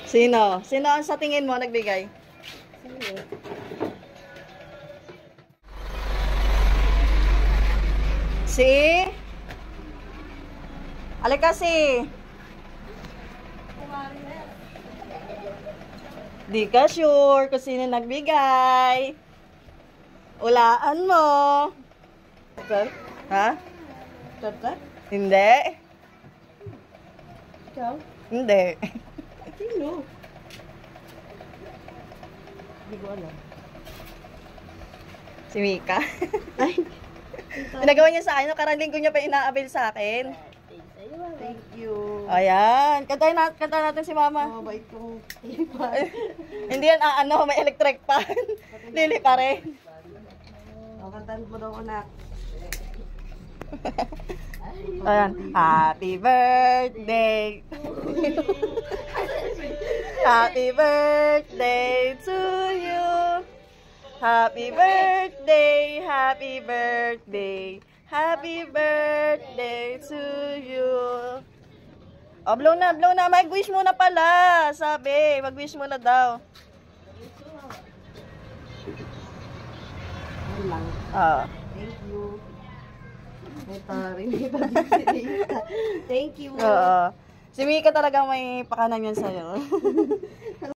Sino? Sino ang sa tingin mo nagbigay? Sino? Si? Alika si? Di ka sure kung sino nagbigay. Ulaan mo. Ikaw? Ha? Ikaw ka? Hindi. Ikaw? Hindi. Sino? Hindi ko alam. Si Mika. Ay! Pinagawa niya sa akin. Nakarang linggo niya pa inaabil sa akin. Thank you. Ayan. Kantahin natin si Mama. Mabait kong iba. Hindi yan may electric pan. Lili pa rin. O, kantahan mo daw, anak. Ayan. Happy birthday. Happy birthday to you. Happy birthday. Happy birthday. Happy birthday to you. Oh, blow na, blow na. Mag-wish muna pala. Sabi, mag-wish muna daw. Ano lang. Ah. Thank you. Thank you. Oo. Si Mika talagang may pakanan yan sa'yo.